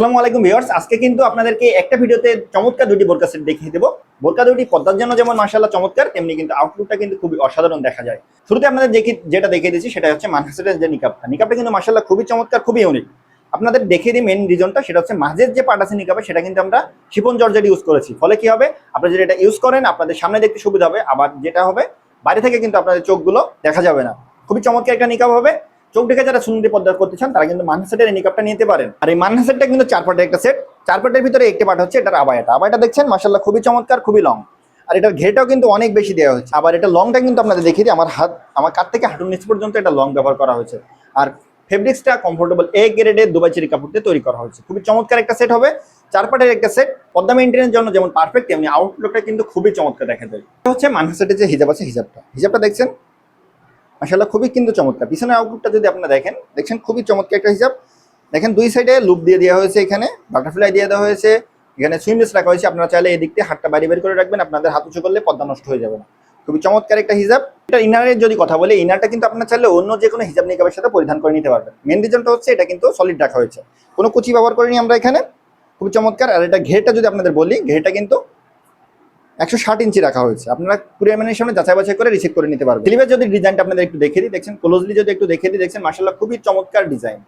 আসসালামু আলাইকুম ভিউয়ার্স, আজকে কিন্তু আপনাদেরকে একটা ভিডিওতে চমৎকার দুটি বোরকা সেট দেখিয়ে দেবো। বোরকা দুটি পর্দার জন্য যেমন মাশাআল্লাহ চমৎকার, তেমনি কিন্তু আউটলুকটা কিন্তু খুবই অসাধারণ দেখা যায়। শুরুতে আপনাদের যেটা দেখিয়ে দিচ্ছি সেটা হচ্ছে মানহাসেটের যে নিকাবটা কিন্তু মাশাআল্লাহ খুবই চমৎকার, খুবই ইউনিক। আপনাদের দেখিয়ে দিই মেইন রিজনটা, সেটা হচ্ছে মাঝের যে পার্ট আছে নিকাবে সেটা কিন্তু আমরা শিফন জর্জেট ইউজ করেছি। ফলে কি হবে, আপনারা যদি এটা ইউজ করেন আপনাদের সামনে দেখতে সুবিধা হবে, আবার যেটা হবে বাইরে থেকে কিন্তু আপনাদের চোখগুলো দেখা যাবে না। খুবই চমৎকার একটা নিকাব হবে। চোখ দেখে যারা সুন্দরী পর্দা করতে চান তারা কিন্তু মানহাসেটের এই নিকাবটা নিতে পারেন। আর এই মানহাসেটটা কিন্তু 4 পার্টের একটা সেট। 4 পার্টের ভিতরে একটি পার্ট হচ্ছে এটার আবায়াটা দেখছেন মাশাআল্লাহ খুবই চমৎকার, খুবই লং। আর এটার ঘেরটাও কিন্তু অনেক বেশি দেওয়া হয়েছে। আবার এটা লংটা কিন্তু আপনাদের দেখিয়ে দিই, আমার কাঁধ থেকে হাঁটুর নিচ পর্যন্ত এটা লং ব্যবহার করা হয়েছে। আর ফেব্রিক্সটা কমফোর্টেবল এ গ্রেডের দুবাই চেরি কাপড় দিয়ে তৈরি করা হয়েছে। খুবই চমৎকার একটা সেট হবে। 4 পার্টের একটা সেট পর্দা মেইনটেনের জন্য যেমন পারফেক্ট, তেমনি আউটলুকটা কিন্তু খুবই চমৎকার দেখা যায়। এটা হচ্ছে মানহাসেটের যে হিজাব আছে, হিজাবটা দেখছেন মাশাআল্লাহ খুবই কিন্তু চমৎকার। পিছনের আউটলুকটা যদি আপনারা দেখছেন খুবই চমৎকার একটা হিজাব। দেখেন দুই সাইডে লুপ দিয়ে দেওয়া হয়েছে, এখানে বাটারফ্লাই দিয়ে দেওয়া হয়েছে, এখানে সুইমলেস রাখা হয়েছে। আপনারা চাইলে এই দিক দিয়ে হাতটা বাইরে বের করে রাখবেন, আপনাদের হাত উঁচু করলে পর্দা নষ্ট হয়ে যাবে না। খুবই চমৎকার একটা হিজাব। এটা ইনারের যদি কথা বলি, ইনারটা কিন্তু আপনারা চাইলে অন্য যে কোনো হিজাব নিকাবের সাথে পরিধান করে নিতে পারবেন। মেন রিজনটা হচ্ছে এটা কিন্তু সলিড রাখা হয়েছে, কোনো কুচি ব্যবহার করিনি আমরা এখানে। খুবই চমৎকার। আর এটা ঘেরটা যদি আপনাদের বলি, ঘেরটা কিন্তু 160 ইঞ্চি রাখা হয়েছে। আপনারা কুরিয়ার ম্যানের সামনে যাচাই বাছাই করে রিসিভ করে নিতে পারবেন। স্লিভের যদি ডিজাইনটা আপনাদের একটু দেখিয়ে দিই, দেখছেন ক্লোজলি যদি একটু দেখিয়ে দিই, দেখছেন মাশাআল্লাহ খুবই চমৎকার ডিজাইন,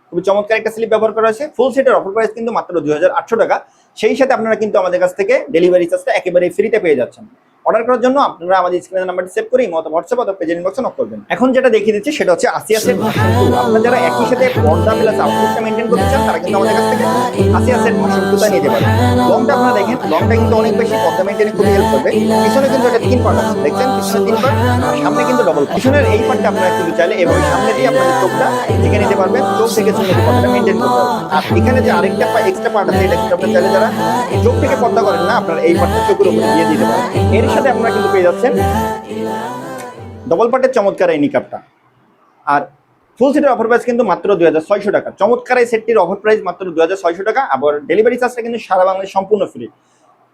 খুবই চমৎকার একটা স্লিপ ব্যবহার করা হয়েছে। ফুল সেটের অফার প্রাইস কিন্তু মাত্র 2800 টাকা। সেই সাথে আপনারা কিন্তু আমাদের কাছ থেকে ডেলিভারি চার্জটা একেবারে ফ্রিতে পেয়ে যাচ্ছেন। অর্ডার করার জন্য আপনারা আমাদের স্ক্রিনের নাম্বারটি সেভ করে ইমো অথবা হোয়াটসঅ্যাপ অথবা পেজের ইনবক্সে নক করবেন। এখন যেটা দেখিয়ে দিচ্ছি সেটা হচ্ছে আসিয়া সেট। আপনারা যারা একই সাথে পর্দা প্লাস আউটলুকটা মেইনটেইন করতে চান তারা কিন্তু আমাদের কাছ থেকে আসিয়া সেট ভাষণটা নিতে পারেন। লংটা আপনারা দেখেন, লংটা কিন্তু অনেক বেশি পর্দা মেইনটেইনে খুবই হেল্প করবে। পিছনে কিন্তু এটা 3 পার্ট আছে, দেখছেন পিছনে 3 পার্ট, আর সামনে কিন্তু ডবল। পিছনের এই পার্টটা আপনারা কিন্তু চাইলে এভাবে সামনে দিয়ে আপনাদের চোখটা ঢেকে নিতে পারবেন, চোখ থেকে সুন্দর পর্দাটা মেইনটেইন করতে পারবেন। আর এখানে যে আরেকটা এক্সট্রা পার্ট আছে, এটা কিন্তু আপনারা চাইলে যারা চোখ থেকে পর্দা করেন না, আপনারা এই পার্টটা চোখের উপরে দিয়ে দিতে পারেন। এর সাথে আপনারা কিন্তু পেয়ে যাচ্ছেন ডবল পার্টের চমৎকার এই নিকাবটা। আর ফুল সেটের অফার প্রাইস কিন্তু মাত্র 2600 টাকা। চমৎকার এই সেটটির অফার প্রাইস মাত্র 2600 টাকা। আবার ডেলিভারি চার্জটা কিন্তু সারা বাংলাদেশ সম্পূর্ণ ফ্রি।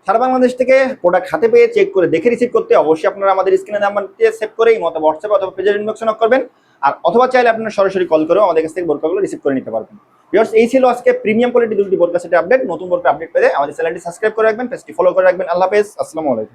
সারা বাংলাদেশ থেকে প্রোডাক্ট হাতে পেয়ে চেক করে দেখে রিসিভ করতে অবশ্যই আপনারা আমাদের স্ক্রিনের নাম্বারটি সেভ করে ইমো অথবা হোয়াটসঅ্যাপ অথবা পেজের ইনবক্সে নক করবেন। আর অথবা চাইলে আপনারা সরাসরি কল করেও আমাদের কাছ থেকে বোরকাগুলো রিসিভ করে নিতে পারবেন। ভিউয়ার্স, এই ছিল আজকে প্রিমিয়াম কোয়ালিটি দুটি বোরকা সেটের আপডেট। নতুন বোরকা আপডেট পেতে আমাদের চ্যানেলটি সাবস্ক্রাইব করে রাখবেন, পেজটি ফলো করে রাখবেন। আল্লাহ হাফেজ, আসসালামু আলাইকুম।